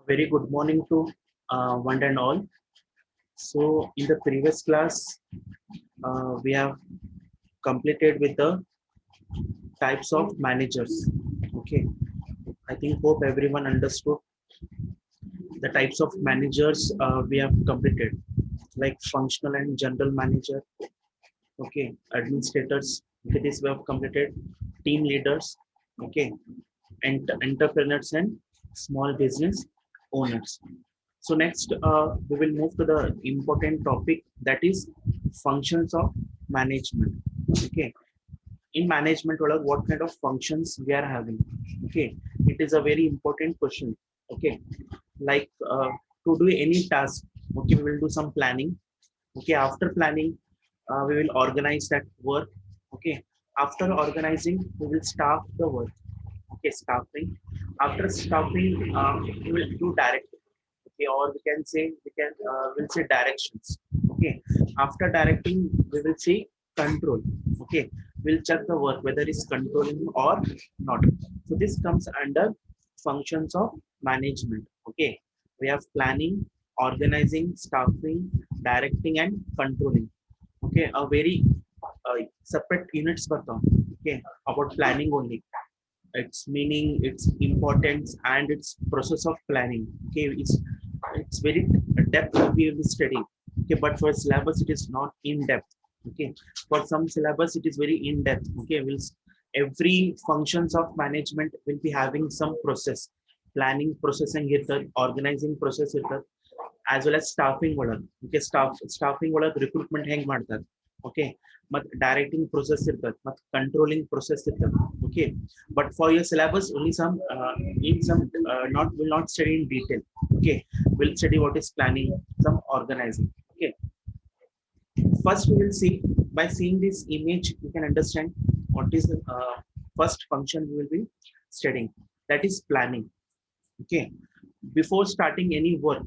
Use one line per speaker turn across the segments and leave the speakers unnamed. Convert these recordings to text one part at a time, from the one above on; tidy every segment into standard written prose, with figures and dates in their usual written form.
Very good morning to one and all. So, in the previous class, we have completed with the types of managers. Okay, I think hope everyone understood the types of managers we have completed, like functional and general manager. Okay, administrators. Okay, this we have completed. Team leaders. Okay, and entrepreneurs and small business owners. So next, we will move to the important topic, that is functions of management. Okay, in management, what kind of functions we are having? Okay, it is a very important question. Okay, like to do any task. Okay, we will do some planning. Okay, after planning, we will organize that work. Okay, after organizing, we will staff the work. Okay, staffing. After staffing, we will do directing. Okay, or we'll say directions. Okay, after directing, we will see control. Okay, we'll check the work whether it's controlling or not. So this comes under functions of management. Okay, we have planning, organizing, staffing, directing, and controlling. Okay, a very separate units बताओ. Okay, about planning only, its meaning, its importance, and its process of planning. Okay, it's very depth we will study. Okay, but for syllabus it is not in depth. Okay, for some syllabus it is very in depth. Okay, every functions of management will be having some process. Planning process and organizing process as well as staffing ಒಳಗೆ. Okay, staffing ಒಳಗೆ recruitment ಹೆಂಗ್ ಮಾಡ್ತಾರೆ. Okay, but directing process ಇರ್ತದೆ, but controlling process ಇರ್ತದೆ. Okay, but for your syllabus only some in some not will not study in detail. Okay, we'll study what is planning, some organizing. Okay, first we will see, by seeing this image you can understand what is the first function we will be studying, that is planning. Okay, before starting any work,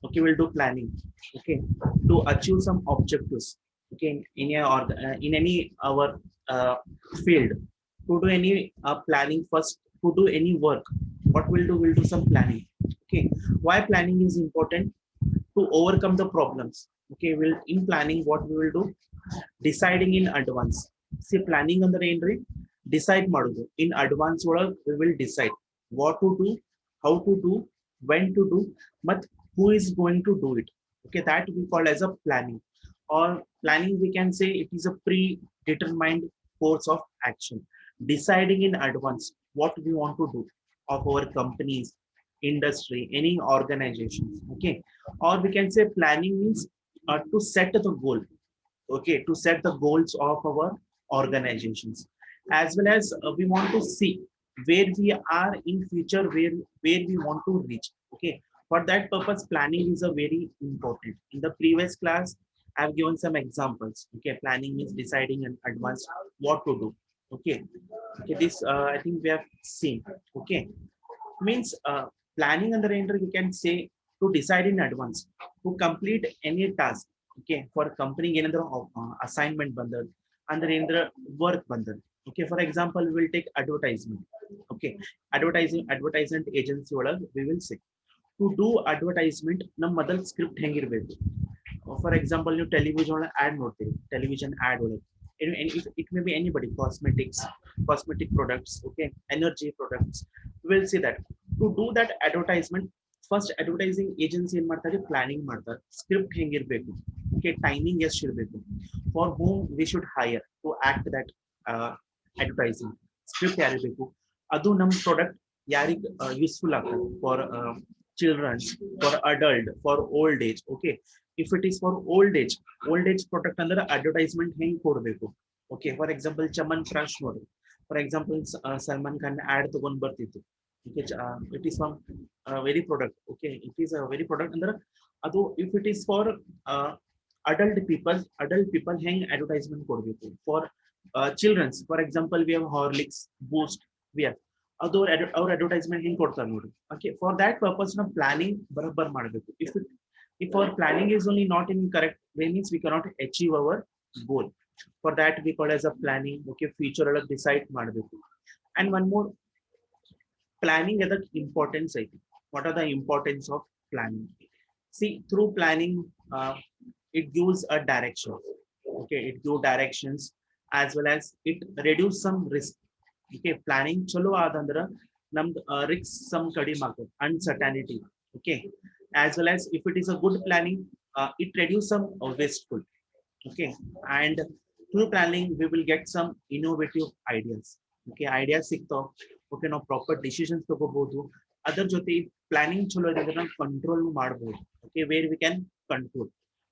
okay, we'll do planning. Okay, to achieve some objectives. Okay, in any our field, to do any planning first, to do any work, what we'll do some planning. Okay, why planning is important? To overcome the problems. Okay, we'll in planning what we will do, deciding in advance. See, planning ಅಂದ್ರೆ ಏನ್ರಿ, decide ಮಾಡುದು. In advance ಒಳಗೆ we will decide what to do, how to do, when to do, but who is going to do it. Okay, that we call as a planning. Or planning, we can say it is a predetermined course of action, deciding in advance what we want to do of our companies, industry, any organizations. Okay, or we can say planning means to set the goal. Okay, to set the goals of our organizations, as well as we want to see where we are in future, where we want to reach. Okay, for that purpose planning is a very important. In the previous class I have given some examples. Okay, planning means deciding in advance what to do. Okay, okay, this I think we have seen. Okay, means planning under enter we can say to decide in advance to complete any task. Okay, for company ಏನಂದ್ರೆ assignment ಬಂದದ್ದು ಅಂದ್ರೆ ಏನಂದ್ರೆ work ಬಂದದ್ದು. Okay, for example we will take advertisement. Okay, advertisement agency ಒಳಗೆ we will say to do advertisement ನಮ್ಮ ಮೊದಲ script ಹೆಂಗಿರಬೇಕು. For example ನೀವು television ಒಳಗೆ ಆಡ್ ನೋಡ್ತೀರಿ, ಟೆಲಿವಿಷನ್ ಆಡ್ ಒಳಗೆ it may be anybody, cosmetic products. Okay, energy products, we will see that to do that advertisement, first advertising agency ಏನ್ ಮಾಡ್ತಾರೆ, planning ಮಾಡ್ತಾರೆ, script ಹೆಂಗಿರ್ಬೇಕು. Okay, ಟೈಮಿಂಗ್ ಎಷ್ಟು ಇರಬೇಕು, for whom we should hire to act that advertising, script ಯಾರಿರ್ಬೇಕು, ಅದು ನಮ್ಮ product ಯಾರಿಗೆ ಯೂಸ್ಫುಲ್ ಆಗ್ತದೆ, for childrens, for adult, for old age. Okay, if it is for old age product ಅಂದ್ರೆ ಅಡ್ವರ್ಟೈಸ್ಮೆಂಟ್ ಹೆಂಗ್ ಕೊಡಬೇಕು. Okay, for example Chyawanprash ನೋಡಿ, for example Salman Khan ad ತಗೊಂಡ್ ಬರ್ತಿತ್ತು. Okay, it is from very product. Okay, it is a very product ಅಂದ್ರೆ ಅದು if it is for adult people ಹೆಂಗ್ advertisement ಕೊಡಬೇಕು. For children's, for example we have Horlicks, Boost, we have ಅದು ಅವ್ರ advertisement ಹೆಂಗ್ ಕೊಡ್ತಾರೆ ನೋಡಿ. Okay, for that purpose ನಾವು ಪ್ಲಾನಿಂಗ್ ಬರೋಬ್ಬರ್ ಮಾಡಬೇಕು. If our planning is only not in correct way, means we cannot achieve our goal. For that we call as a planning. Okay, future ಒಳಗೆ decide ಮಾಡಬೇಕು. And one more planning is the importance, I think. What are the importance of planning? See, through planning, it gives a direction. Okay, it gives directions as well as it reduce some risk. Okay, planning chalo adanದ್ರ ನಮ್ದು risk some ಕಡಿಮೆ ಆಗುತ್ತೆ, uncertainty. Okay, as well as if it is a good planning, it reduce some wasteful. Okay, and through planning we will get some innovative ideas. Okay, ideas ಸಿಗ್ತಾವ. Okay, ನಾವು proper decisions ತಗೋಬಹುದು. ಅದರ ಜೊತೆ planning ಚಲೋ ಇದೆ ಅಂದ್ರೆ ನಾವು control ಮಾಡಬಹುದು. Okay, where we can control.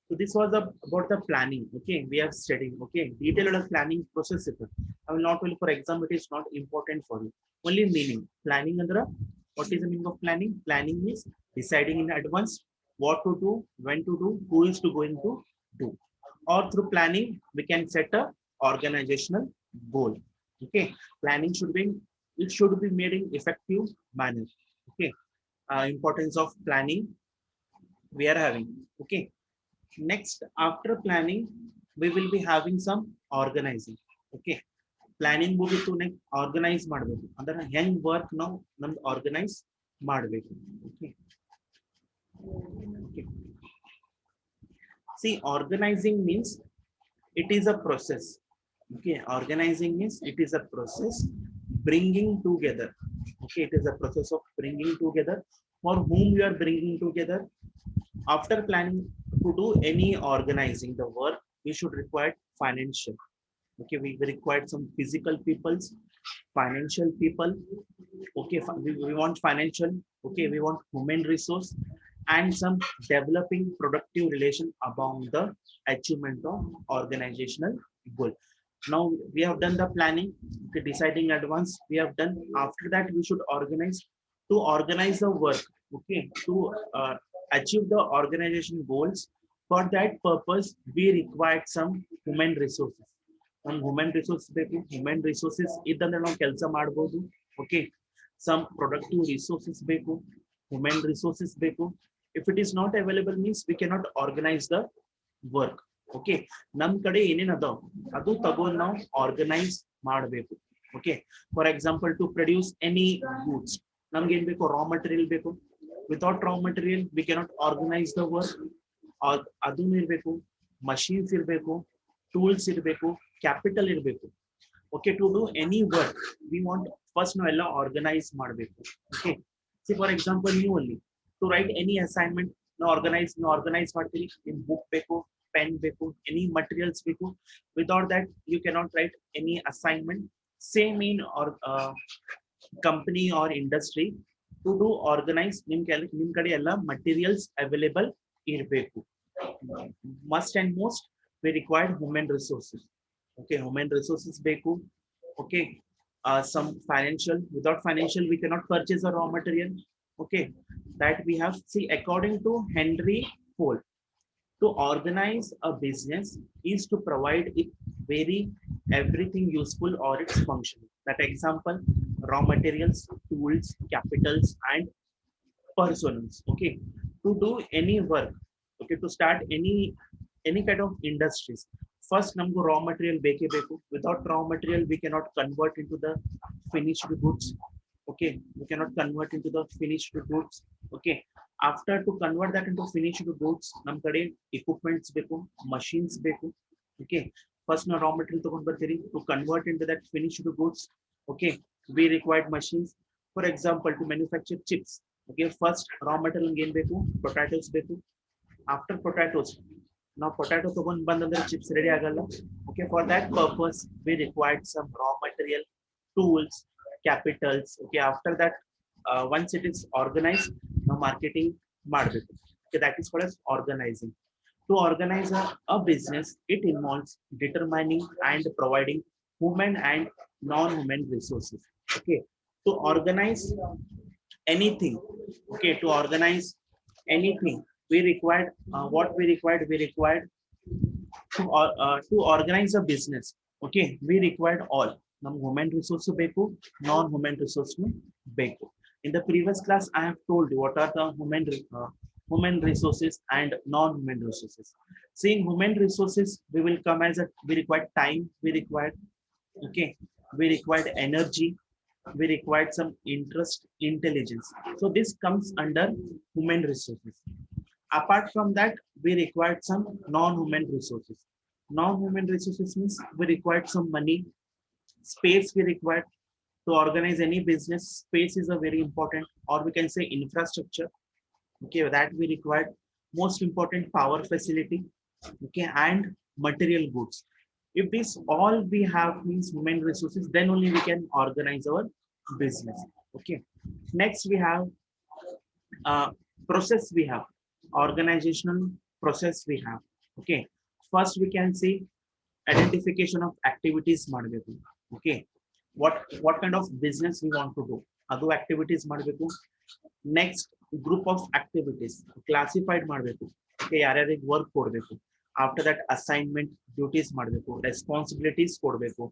So this was about the planning. Okay, we are studying. Okay, detail of planning process ಇದೆ. I will not tell, for example, it is not important for you. Only meaning planning andra, what is the meaning of planning? Planning is deciding in advance what to do, when to do, who is to going to do. Or through planning we can set a organizational goal. Okay, planning should be, it should be made in effective manner. Okay, importance of planning we are having. Okay, next after planning we will be having some organizing. Okay, planning ಮುಗಿತು, next organize ಮಾಡಬೇಕು. ಅಂದ್ರೆ ಹೆಂಗ್ work ನಾವು ನಮ್ದು organize ಮಾಡಬೇಕು. Okay, see organizing means it is a process. Okay, organizing means it is a process bringing together. Okay, it is a process of bringing together. For whom you are bringing together? After planning to do any organizing the work, we should require financial. Okay, we require some physical peoples, financial people. Okay, we want financial. Okay, we want human resource and some developing productive relation among the achievement of organizational goal. Now we have done the planning. Okay, deciding advance we have done. After that we should organize, to organize the work. Okay, to achieve the organization goals. For that purpose we required some human resources. Some human resources ಬೇಕು. Human resources ಇದ್ದಂದ್ರೆ ನಾವು ಕೆಲಸ ಮಾಡಬಹುದು. Okay, some productive resources ಬೇಕು, human resources ಬೇಕು. If it is not available means we cannot organize the work. Okay, ನಮ್ ಕಡೆ ಏನೇನ್ ಅದಾವ ಅದು ತಗೊಂಡು ನಾವು ಆರ್ಗನೈಸ್ ಮಾಡಬೇಕು. Okay, for example to produce any goods ನಮ್ಗೆ ಏನ್ ಬೇಕು? raw material ಬೇಕು. Without raw material we cannot organize the work. ಅದನ್ನು ಇರಬೇಕು, machines ಇರಬೇಕು, tools ಇರಬೇಕು, capital ಇರಬೇಕು. Okay, to do any work we want first ನಾವೆಲ್ಲ ಆರ್ಗನೈಸ್ ಮಾಡಬೇಕು. Okay, see for example ನೀವು ಅಲ್ಲಿ to write any assignment ನಾವು ಆರ್ಗನೈಸ್ ಮಾಡ್ತೀರಿ. ನಿಮ್ ಬುಕ್ ಬೇಕು, ಪೆನ್ ಬೇಕು, any materials ಬೇಕು. Without that you cannot write any assignment. Same in or company or industry. To do organize ನಿಮ್ ಕಡೆ ಎಲ್ಲ materials available ಇರಬೇಕು. Must and most we require human resources. Okay, human resources ಬೇಕು. Okay, some financial. Without financial we cannot purchase a raw material. Okay, that we have. See, according to Henry Ford, to organize a business is to provide it very everything useful or its function. That example, raw materials, tools, capitals and persons. Okay, to do any work. Okay, to start any kind of industries, first namgu raw material beke beku. Without raw material we cannot convert into the finished goods. Okay, we cannot convert into the finished goods. Okay, after to convert that into finished goods nam kade equipments beku, machines beku. Okay, first na raw material ತಗೊಂಡು ಬರ್ತೀರಿ. To convert into that finished goods, okay, we required machines. For example, to manufacture chips. Okay, first raw material ಏನು ಬೇಕು? Potatoes ಬೇಕು. After potatoes, now potato ತಗೊಂಡು ಬಂದಂದ್ರೆ chips ready ಆಗಲ್ಲ. Okay, for that purpose we required some raw material, tools, capitals. Okay, after that once it is organized, now marketing ಮಾಡಬೇಕು. Okay, that is called as organizing. To organize a business, it involves determining and providing human and non-human resources. Okay, to organize anything. Okay, to organize anything we required what we required to organize a business. Okay, we required all. Nam human resource ಬೇಕು, non human resource ಬೇಕು. In the previous class I have told you what are the human resources and non human resources. Seeing human resources we will come as a, we require time, we require, okay, we required energy, we required some interest intelligence. So this comes under human resources. Apart from that, we required some non-human resources. Non-human resources means we required some money, space we required to organize any business. Space is a very important, or we can say infrastructure. Okay, that we required. Most important, power facility. Okay, and material goods. If this all we have means human resources, then only we can organize our business. Okay, next we have uh, process. We have organizational process we have. Okay, first we can see identification of activities ಮಾಡಬೇಕು. Okay, what kind of business we want to do, ಅದು activities ಮಾಡಬೇಕು. Next, group of activities classified ಮಾಡಬೇಕು. Okay, ಯಾರ್ಯಾರಿಗೆ work ಕೊಡಬೇಕು. After that, assignment duties ಮಾಡಬೇಕು, responsibilities ಕೊಡಬೇಕು.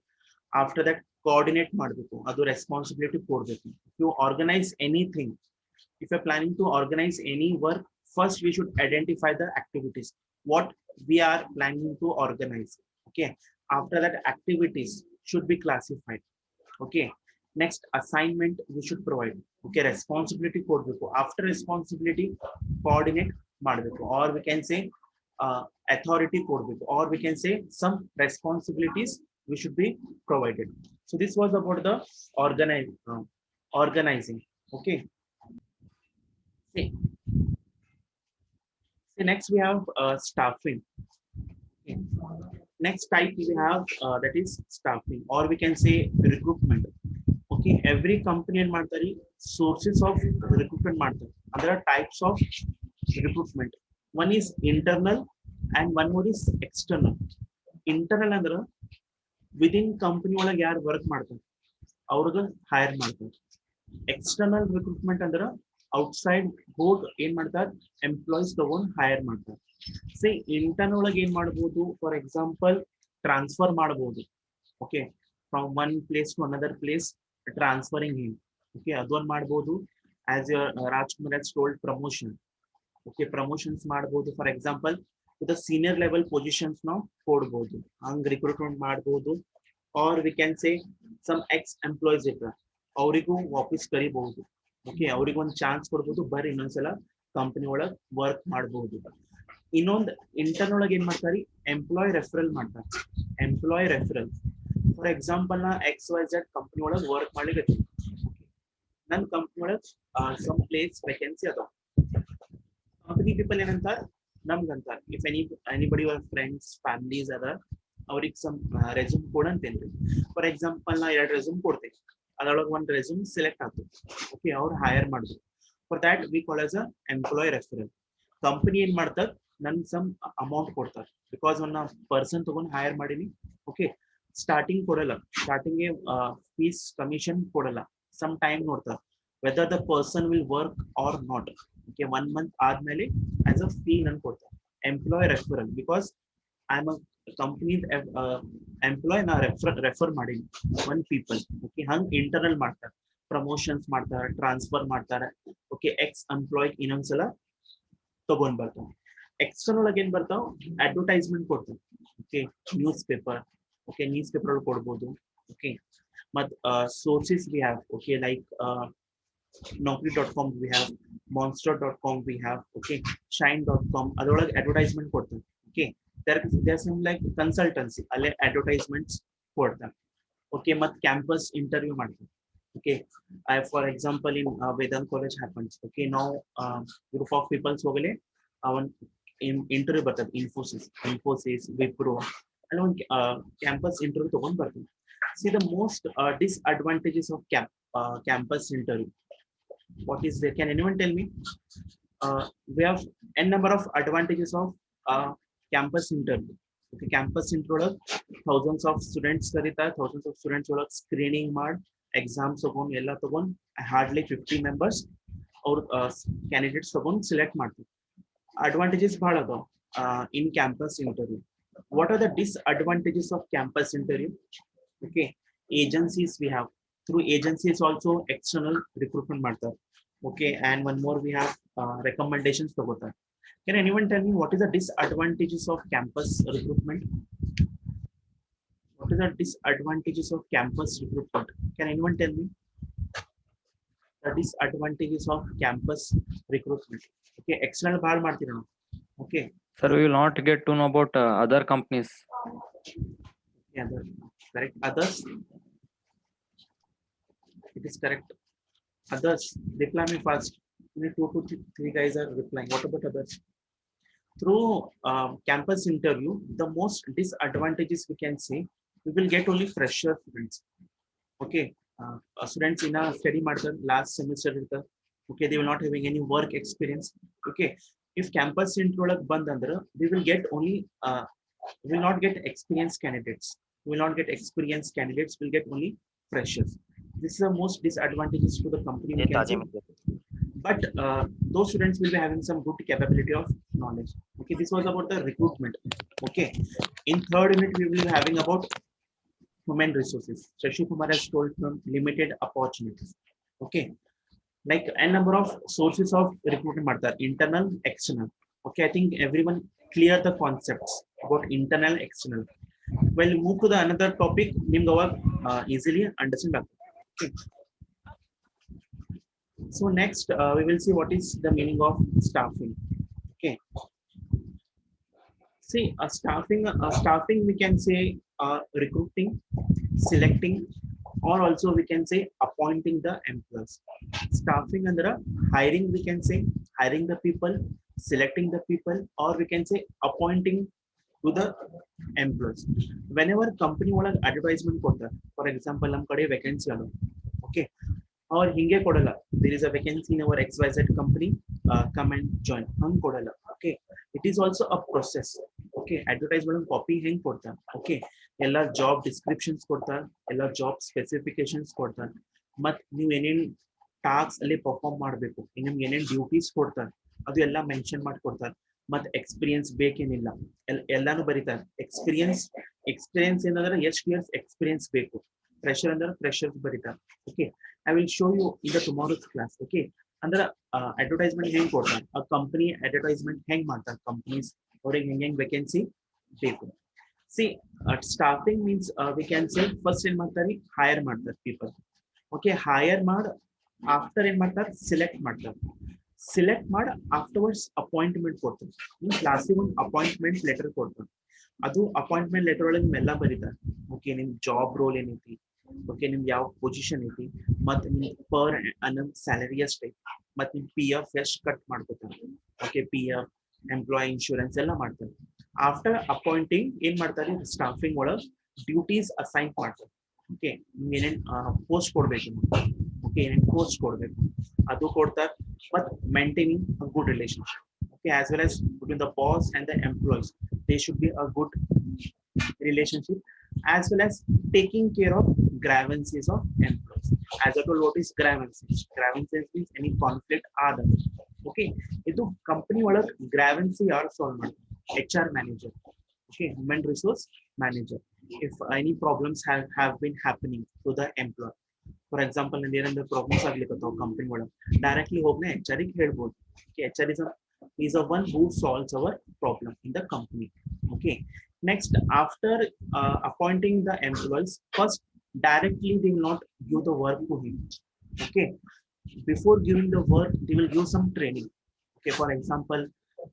After that, coordinate ಮಾಡಬೇಕು, ಅದು responsibility ಕೊಡಬೇಕು. If you organize anything, if you're planning to organize any work, first we should identify the activities, what we are planning to organize. Okay, after that, activities should be classified. Okay, next, assignment we should provide. Okay, responsibility ಕೊಡ್ಬೇಕು. After responsibility, coordinate ಮಾಡಬೇಕು, or we can say authority ಕೊಡ್ಬೇಕು, or we can say some responsibilities we should be provided. So this was about the organizing. Okay, see, next we have staffing. Okay. Next type we have that is staffing, or we can say recruitment. Okay, every company and ಮಾಡ್ತಾರೆ sources of recruitment ಮಾಡ್ತಾರೆ. And there are types of recruitment. One is internal and one more is external. Internal ಅಂದ್ರೆ within company ಒಳಗೆ ಯಾರು work ಮಾಡ್ತಾರೆ ಅವ್ರಿಗೆ hire ಮಾಡ್ತಾರೆ. External recruitment ಅಂದ್ರೆ outside ಹೋಗಿ ಏನ್ ಮಾಡ್ತಾರೆ, ಎಂಪ್ಲಾಯೀಸ್ ತಗೊಂಡು ಹೈರ್ ಮಾಡ್ತಾರೆ. ಸಿ ಇಂಟರ್ನ್ ಒಳಗೆ ಏನ್ ಮಾಡ್ಬೋದು, ಫಾರ್ ಎಕ್ಸಾಂಪಲ್ ಟ್ರಾನ್ಸ್ಫರ್ ಮಾಡ್ಬೋದು. Okay, from one place to another place, transferring him. Okay, ಅದೊಂದು ಮಾಡ್ಬೋದು. As Rajkumar has told, promotion. Okay, promotions ಮಾಡ್ಬೋದು. For example the senior level positions ನಾವು ಕೊಡ್ಬೋದು, ಹಂಗ್ ರಿಕ್ರೂಟ್ಮೆಂಟ್ ಮಾಡ್ಬೋದು. Or we can say some ex employees ಇರ್ತಾರೆ, ಅವರಿಗೂ ವಾಪಸ್ ಕರಿಬಹುದು. ಓಕೆ, ಅವ್ರಿಗೆ ಒಂದು ಚಾನ್ಸ್ ಕೊಡ್ಬೋದು, ಬರ್ರಿ ಇನ್ನೊಂದ್ಸಲ ಕಂಪನಿ ಒಳಗೆ ವರ್ಕ್ ಮಾಡಬಹುದು. ಇನ್ನೊಂದು ಇಂಟರ್ನ್ ಒಳಗೆ ಏನ್ ಮಾಡ್ತಾರೆ, ಎಂಪ್ಲಾಯ್ ರೆಫರಲ್ ಮಾಡ್ತಾರೆ. ಎಂಪ್ಲಾಯ್ ರೆಫರಲ್, ಫಾರ್ ಎಕ್ಸಾಂಪಲ್ ನಾ XYZ ಕಂಪನಿ ಒಳಗೆ ವರ್ಕ್ ಮಾಡ್ಲಿಕ್ಕೆ ನನ್ನ ಕಂಪನಿ ಒಳಗೆ ಸಮ್ ಪ್ಲೇಸ್ ವೇಕೆನ್ಸಿ ಅದಾವ. ಕಂಪನಿ ಪೀಪಲ್ ಏನಂತಾರ, ನಮ್ಗಂತಾರ, if anybody your friends families ಅದ, ಅವ್ರಿಗೆ ಸಮ್ ರೆಸ್ಯೂಮ್ ಕೊಡ ಅಂತೇನ್ರಿ. ಫಾರ್ ಎಕ್ಸಾಂಪಲ್ ನಾ 2 ರೆಸ್ಯೂಮ್ ಕೊಡ್ತೇನೆ, ಅದರೊಳಗೆ ಒಂದು ರೆಸ್ಯೂಮ್ ಸೆಲೆಕ್ಟ್ ಆಗ್ತದೆ. ಓಕೆ, ಅವ್ರು ಹೈರ್ ಮಾಡಿದ್ರು. For that we call as a employee referral. Company ಏನ್ ಮಾಡ್ತಾರೆ, ನನ್ ಸಮ್ ಅಮೌಂಟ್ ಕೊಡ್ತಾರೆ, ಬಿಕಾಸ್ ಒಂದು ಪರ್ಸನ್ ತಗೊಂಡು ಹೈರ್ ಮಾಡೀನಿ. ಓಕೆ, ಸ್ಟಾರ್ಟಿಂಗ್ ಕೊಡಲ್ಲ, ಸ್ಟಾರ್ಟಿಂಗ್ ಫೀಸ್ ಕಮಿಷನ್ ಕೊಡಲ್ಲ. ಸಮ್ ಟೈಮ್ ನೋಡ್ತಾರೆ whether the person will work or not. Okay, 1 month ಆದ್ಮೇಲೆ ಆಸ್ ಅ ಫೀ ನನ್ ಕೊಡ್ತಾರೆ. Employee referral, because I am a company employee, ನಾ ರೆಫರ್ ಮಾಡೀನಿ ಒನ್ ಪೀಪಲ್. ಓಕೆ, ಹಂಗ್ internal ಮಾಡ್ತಾರೆ, promotions ಮಾಡ್ತಾರೆ, transfer ಮಾಡ್ತಾರೆ. ಓಕೆ, ಎಕ್ಸ್ ಎಂಪ್ಲಾಯ್ ಇನ್ನೊಂದ್ಸಲ ತಗೊಂಡ್ ಬರ್ತಾವ. ಎಕ್ಸ್ಟರ್ನಲ್ ಆಗಿ ಏನ್ ಬರ್ತಾವ, ಅಡ್ವರ್ಟೈಸ್ಮೆಂಟ್ ಕೊಡ್ತಾವ. Okay, news paper. Okay, news paper ಕೊಡ್ಬೋದು. ಓಕೆ, ಮತ್ sources we have. Okay, like naukri.com we have, monster.com we have. Okay, shine.com, ಅದರೊಳಗೆ ಅಡ್ವರ್ಟೈಸ್ಮೆಂಟ್ ಕೊಡ್ತಾರೆ. Okay, there some like consultancy ಅಲ್ಲೇ ಅಡ್ವರ್ಟೈಸ್ಮೆಂಟ್ಸ್ ಕೊಡ್ತಾರೆ. ಓಕೆ, ಮತ್ ಕ್ಯಾಂಪಸ್ ಇಂಟರ್ವ್ಯೂ ಮಾಡ್ತಾರೆ. Okay, for example in Vedant college happens. Okay, now group of people ಹೋಗಲಿ ಅವನ್ interview ಬರ್ತದೆ. ಇನ್ಫೋಸಿಸ್, ವಿಪ್ರೋ ಅಲ್ಲಿ ಒಂದು ಕ್ಯಾಂಪಸ್ ಇಂಟರ್ವ್ಯೂ ತಗೊಂಡ್ ಬರ್ತೀವಿ. See the most disadvantages of campus interview. What is there? Can anyone tell me? We have n number of advantages of campus interview. Okay, campus interview, thousands of students ಕರೀತಾರೆ, thousands of students ಒಳಗೆ screening ಮಾಡಿ exams ತಗೊಂಡು ಎಲ್ಲ ತಗೊಂಡು hardly 50 members ಅವ್ರ candidates ತಗೊಂಡು select ಮಾಡ್ತೀವಿ. Advantages ಭಾಳ ಅದಾವ ಇನ್ campus interview. What are the disadvantages of campus interview? Okay, agencies we have. Through agencies also external recruitment ಮಾಡ್ತಾರೆ. Okay, and one more we have recommendations ತಗೋತಾರೆ. Can anyone tell me what is the disadvantages of campus recruitment? What is the disadvantages of campus recruitment? Can anyone tell me? the disadvantages of campus recruitment. Okay, external bahar ಮಾಡ್ತೀರಾ ನಾವು. Okay.
Sir, we will not get to know about other companies.
Yeah, correct. Others, it is correct. Others, reply me first. Only two to three guys are replying. What about others? Through campus interview, the most disadvantages we can say, we will get only fresher students. Okay, students in a study matter last semester, okay, they will not having any work experience. Okay, if campus interview band andra, we will get only will not get experienced candidates. We will not get experienced candidates. We'll get only freshers. This is the most disadvantages to the company we can say. But those students will be having some good capability of knowledge. Okay, this was about the recruitment. Okay, in third unit we will be having about human resources. Shashi Kumar has told from limited opportunities. Okay, like a number of sources of recruitment matter, internal, external. Okay, I think everyone clear the concepts about internal, external. Well, move to the another topic. Easily understand. Okay. So next, we will see what is the meaning of staffing. Okay. See, staffing we can say recruiting, selecting, or also we can say appointing the employees. Staffing under hiring, we can say hiring the people, selecting the people, or we can say appointing to the employees. Whenever company ಒಳಗೆ advertisement ಕೊಡ್ತಾರೆ, for example ನಮ್ಮ ಕಡೆ vacancy ಅಲ್ಲ, okay, or ಹಿಂಗೆ ಕೊಡಲ್ಲ, there is a vacancy in our XYZ company, come and join, ಹಂಗೆ ಕೊಡಲ್ಲ. Okay, it is also a process. Okay, advertisement copy ಹೆಂಗ್ ಕೊಡ್ತಾರೆ, okay, ಎಲ್ಲ ಜಾಬ್ ಡಿಸ್ಕ್ರಿಪ್ಷನ್ಸ್ ಕೊಡ್ತಾರೆ, ಎಲ್ಲ ಜಾಬ್ ಸ್ಪೆಸಿಫಿಕೇಶನ್ಸ್ ಕೊಡ್ತಾರೆ, ಮತ್ ನೀವು ಏನೇನ್ ಟಾಸ್ಕ್ ಅಲ್ಲಿ ಪರ್ಫಾರ್ಮ್ ಮಾಡಬೇಕು, ನಿಮ್ಗೆ ಏನೇನ್ ಡ್ಯೂಟೀಸ್ ಕೊಡ್ತಾರೆ ಅದು ಎಲ್ಲ ಮೆನ್ಷನ್ ಮಾಡಿ ಕೊಡ್ತಾರೆ. ಮತ್ ಎಕ್ಸ್ಪೀರಿಯನ್ಸ್ ಬೇಕೇನಿಲ್ಲ, ಎಲ್ಲಾನು ಬರೀತಾರೆ. ಎಕ್ಸ್ಪೀರಿಯನ್ಸ್ ಏನಂದ್ರೆ ಎಷ್ಟು ಇಯರ್ಸ್ ಎಕ್ಸ್ಪೀರಿಯನ್ಸ್ ಬೇಕು, ಫ್ರೆಶರ್ ಅಂದ್ರೆ ಫ್ರೆಶರ್ಸ್ ಬರೀತಾರೆ. Okay, I will show you in the tomorrow's class. Okay, ಅಂದ್ರೆ ಅಡ್ವರ್ಟೈಸ್ಮೆಂಟ್ ಹೆಂಗ್ ಕೊಡ್ತಾರೆ, ಆ ಕಂಪನಿ ಅಡ್ವರ್ಟೈಸ್ಮೆಂಟ್ ಹೆಂಗ್ ಮಾಡ್ತಾರೆ, ಕಂಪನೀಸ್ ಅವ್ರಿಗೆ ಹೆಂಗ್ ವೇಕೆನ್ಸಿ ಬೇಕು. See, staffing means we can say first in ಮಾಡ್ತಾರೆ hire ಮಾಡ್ತಾರೆ people. Okay, hire ಮಾಡ್ after ಏನ್ ಮಾಡ್ತಾರೆ select ಮಾಡ್ತಾರೆ, select ಮಾಡ್ afterwards appointment ಕೊಡ್ತಾರೆ. ಲಾಸ್ಟಿಗೆ ಒಂದು ಅಪಾಯಿಂಟ್ಮೆಂಟ್ ಲೆಟರ್ ಕೊಡ್ತಾರೆ. ಅದು ಅಪಾಯಿಂಟ್ಮೆಂಟ್ ಲೆಟರ್ ಒಳಗೆ ಎಲ್ಲ ಬರೀತಾರೆ. ಓಕೆ, ನಿಮ್ ಜಾಬ್ ರೋಲ್ ಏನೈತಿ, ಓಕೆ, ನಿಮ್ ಯಾವ ಪೊಸಿಷನ್ ಐತಿ, ಮತ್ ನಿಮ್ ಪರ್ ಅನ್ನಮ್ ಸ್ಯಾಲರಿ ಎಷ್ಟ್ ಐತಿ, ಮತ್ ನಿಮ್ PF ಎಷ್ಟು ಕಟ್ ಮಾಡ್ಕೊತಾರೆ. ಓಕೆ, PF ಎಂಪ್ಲಾಯ್ ಇನ್ಶೂರೆನ್ಸ್ ಎಲ್ಲ ಮಾಡ್ತಾರೆ. ಆಫ್ಟರ್ ಅಪಾಯಿಂಟಿಂಗ್ ಏನ್ ಮಾಡ್ತಾರೆ, ಸ್ಟಾಫಿಂಗ್ ಒಳಗೆ ಡ್ಯೂಟೀಸ್ ಅಸೈನ್ ಮಾಡ್ತಾರೆ. ಓಕೆ, ಏನೇನ್ ಪೋಸ್ಟ್ ಕೊಡ್ಬೇಕು, ಓಕೆ, ಏನೇನ್ ಪೋಸ್ಟ್ ಕೊಡ್ಬೇಕು ಅದು ಕೊಡ್ತಾರೆ. ಮತ್ maintaining a good relationship. Okay, as well as between the boss and the employees, they should be a good relationship, as well as taking care of grievances of employees. As I told, what is grievances? Grievances means any conflict other. Okay, ಇದು company ಒಳಗೆ ಗ್ರಾವೆನ್ಸಿ ಯಾರು solve ಮಾಡ್ತಾರೆ, HR manager. Okay, human resource manager. If any problems have been happening to the employee, for example ನಂದು ಏನಾದ್ರು problems ಆಗ್ಲಿಕ್ಕತ್ತಾವ company ಒಳಗೆ, directly ಹೋಗ್ನೆ HR ಗೆ ಹೇಳ್ಬೋದು. Okay, HR is a one who solves our problem in the company. Okay, next, after appointing the employees, first directly they will not give the work to him. Okay, before giving the work they will give some training. Okay, for example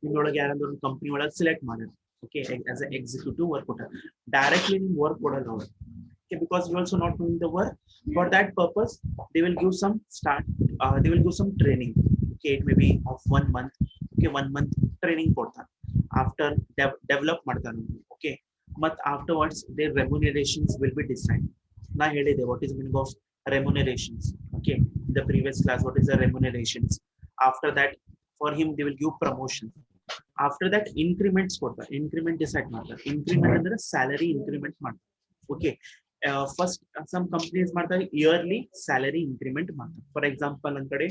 ನಿಮ್ಮೊಳಗೆ ಯಾರಾದ್ರೂ ಒಂದು company ಒಳಗೆ select ಮಾಡಿದ್ರು, okay, as an executive work ಕೊಟ್ಟಾರೆ, directly ನಿಮ್ work ಕೊಡಲ್ಲ ಅವರು. Okay, because you also not doing the work. For that purpose they will give some they will give some training. Okay, it may be of 1 month. Okay, 1 month training ಕೊಡ್ತಾರೆ. After develop ಮಾಡ್ತಾರೆ. Okay, but afterwards their remunerations will be decided. ನಾ ಹೇಳಿದೆ what is the meaning of remunerations. Okay, in the previous class, what is the remunerations. After that, for him they will give promotion. After that increments ಕೊಡ್ತಾರೆ. increment decide ಮಾಡ್ತಾರೆ. increment ಅಂದ್ರೆ salary increment ಮಾಡ್ತಾರೆ. Okay, first some companies ಮಾಡ್ತಾರೆ yearly salary increment ಮಾಡ್ತಾರೆ. For example ನನ್ನ ಕಡೆ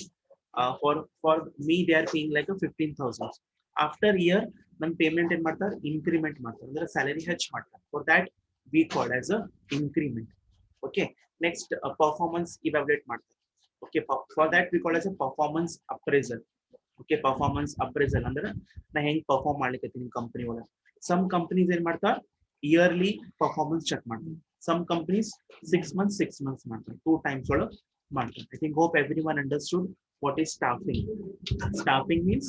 for me they are paying like a 15,000. after year ನನ್ನ payment ಏನ್ ಮಾಡ್ತಾರೆ, ಇನ್ಕ್ರಿಮೆಂಟ್ ಮಾಡ್ತಾರೆ, ಅಂದ್ರೆ ಸ್ಯಾಲರಿ ಹೆಚ್ಚು ಮಾಡ್ತಾರೆ. For that we called as a increment. Okay, next performance evaluate ಮಾಡ್ತಾರೆ. Okay, for that we called as a performance appraisal. Okay, performance appraisal ಅಂದ್ರೆ ನಾ ಹೆಂಗ್ ಪರ್ಫಾರ್ಮ್ ಮಾಡ್ಲಿಕ್ಕೆ ಕಂಪನಿ ಒಳಗೆ. ಸಮ್ ಕಂಪನೀಸ್ ಏನ್ ಮಾಡ್ತಾರೆ, ಇಯರ್ಲಿ ಪರ್ಫಾರ್ಮೆನ್ಸ್ ಚೆಕ್ ಮಾಡ್ತಾರೆ. ಸಮ್ ಕಂಪನೀಸ್ 6 months ಮಾಡ್ತಾರೆ, 2 times ಒಳಗೆ ಮಾಡ್ತಾರೆ. I think hope everyone understood what is staffing. Staffing means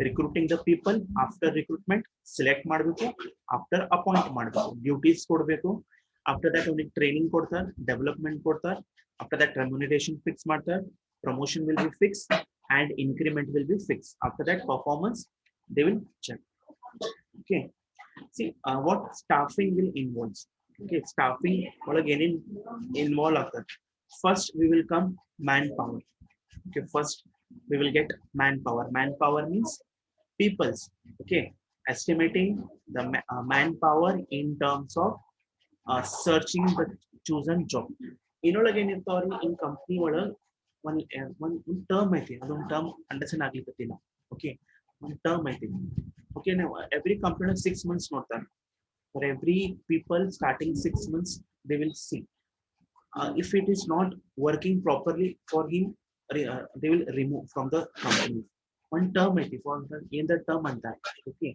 recruiting the people. After recruitment select ಮಾಡಬೇಕು, after appoint ಮಾಡಬೇಕು, duties ಕೊಡಬೇಕು, after that only training ಕೊಡ್ತಾರೆ, development ಕೊಡ್ತಾರೆ, after that remuneration fix ಮಾಡ್ತಾರೆ, promotion will be fixed and increment will be fixed. After that performance they will check. Okay, see what staffing will involve. Okay, staffing ಒಳಗೆ ಏನೇನ್ involve ಆಗ್ತದೆ. First we will come manpower. Okay, first we will get manpower. Manpower means peoples. Okay, estimating the manpower in terms of searching the chosen job. ಇನ್ನೊಳಗೆ ಏನಿರ್ತಾವ್ರಿ, in company ಒಳಗೆ ಒಂದು term ಐತಿ, ಅದೊಂದು term understand ಆಗ್ಲಿಕ್ಕತ್ತಿಲ್ಲ. Okay, ಒಂದು term ಐತಿ. Okay, ನಾವು every company 6 months ನೋಡ್ತಾರೆ. For every people starting 6 months they will see. If it is not working properly for him, they will remove from the company. One term ಐತಿ for the in the term and that. Okay,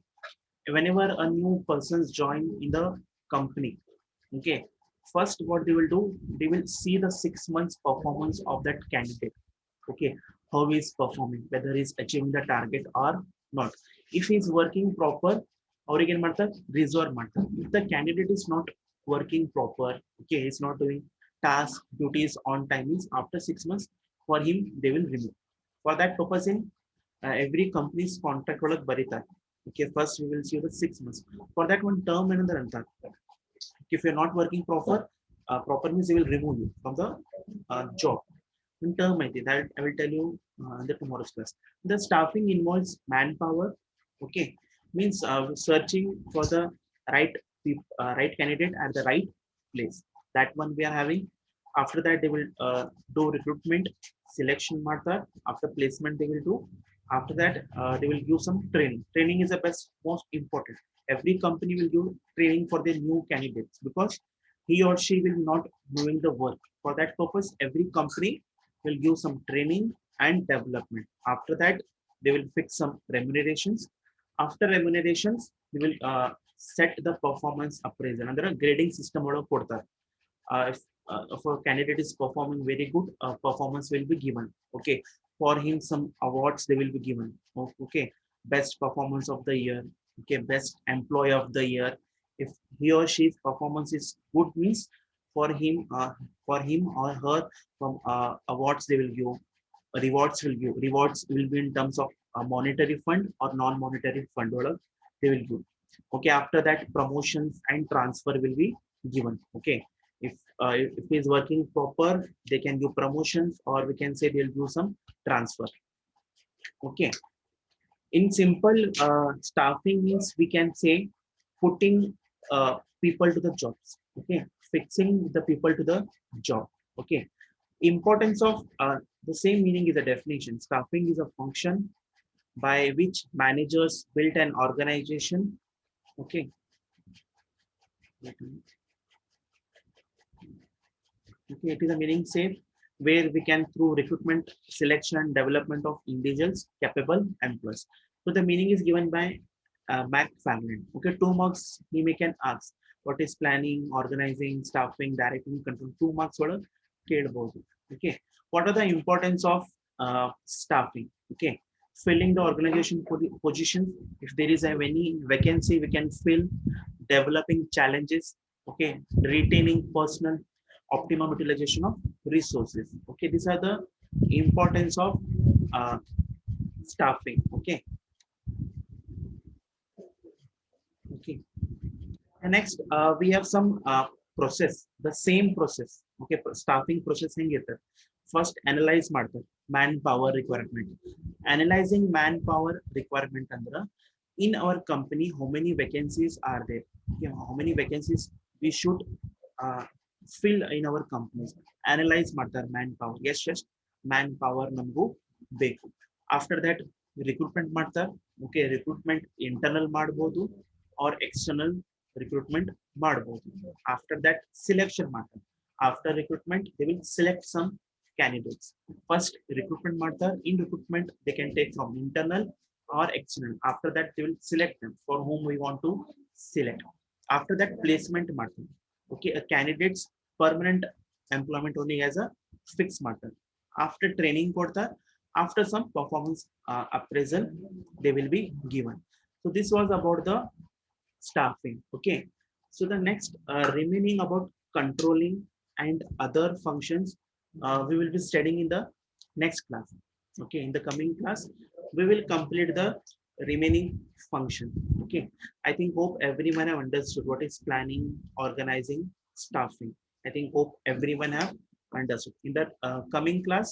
whenever a new persons join in the company, okay, first what they will do, they will see the 6 months performance of that candidate. Okay, how he is performing, whether he is achieving the target or not. If he is working proper, ಅವ್ರಿಗೆ ಏನ್ ಮಾಡ್ತಾರೆ, reserve ಮಾಡ್ತಾರೆ. If the candidate is not working proper, okay, he is not doing task duties on time, means after 6 months for him they will remove. For that purpose in every company's contract ಒಳಗೆ ಬರೀತಾರೆ. Okay, first we will see the 6 months. For that one term ಏನಂದ್ರೆ ಅಂತಾರೆ, if you're not working proper means they will remove you from the job. In term I think that I will tell you in the tomorrow's class. The staffing involves manpower. Okay, means searching for the right right candidate at the right place. That one we are having. After that they will do recruitment, selection ಮಾಡ್ತಾರೆ. After placement they will do. After that they will give some training. Training is the best, most important. Every company will give training for their new candidates because he or she will not doing the work. For that purpose every company will give some training and development. After that they will fix some remunerations. After remunerations they will set the performance appraisal under a grading system ಒಳಗೆ ಕೊಡ್ತಾರೆ. If a candidate is performing very good, performance will be given. Okay, for him some awards they will be given. Okay, best performance of the year. Okay, best employee of the year. If he or she's performance is good means for him or her from awards they will give, rewards will give. Rewards will be in terms of monetary fund or non-monetary fund they will give. Okay, after that promotions and transfer will be given. Okay, if he is working proper they can do promotions, or we can say they'll do some transfer. Okay, in simple staffing means we can say putting people to the jobs. Okay, fixing the people to the job. Okay, importance of the same meaning is a definition. Staffing is a function by which managers build an organization. Okay, okay, it is a meaning say where we can through recruitment, selection and development of individuals capable employees. So the meaning is given by Mac Family. Okay, 2 marks he may can ask what is planning, organizing, staffing, directing, control. 2 marks order ಕೇಳಬಹುದು. Okay, what are the importance of staffing? Okay, filling the organization position. If there is any vacancy we can fill. Developing challenges. Okay, retaining personnel, optimum utilization of resources. Okay, these are the importance of staffing. Okay, okay, and next we have some process, the same process. Okay, staffing process ಹೆಂಗಿರುತ್ತೆ. First analyze ಮಾಡ್ತಾರೆ manpower requirement. Analyzing manpower requirement ಅಂದ್ರೆ in our company how many vacancies are there. Okay, how many vacancies we should fill in our companies. Analyze ಮಾಡ್ತಾರೆ manpower. Yes, manpower ನಮಗೂ ಬೇಕು. After that recruitment ಮಾಡ್ತಾರೆ. Okay, recruitment internal ಮಾಡ್ಬೋದು or external recruitment ಮಾಡ್ಬೋದು. After that selection ಮಾಡ್ತಾರೆ. After recruitment they will select some candidates. First recruitment ಮಾಡ್ತಾರೆ. In recruitment they can take from internal or external. After that they will select them for whom we want to select. After that placement ಮಾಡ್ತಾರೆ. Okay, a candidate's permanent employment only as a fixed matter. after training ಕೊಡ್ತಾರೆ, after some performance appraisal they will be given. So this was about the staffing. Okay, so the next remaining about controlling and other functions we will be studying in the next class. Okay, in the coming class we will complete the remaining function. Okay, I think hope everyone have understood what is planning, organizing, staffing. I think hope everyone have understood. In that coming class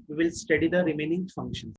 we will study the remaining functions.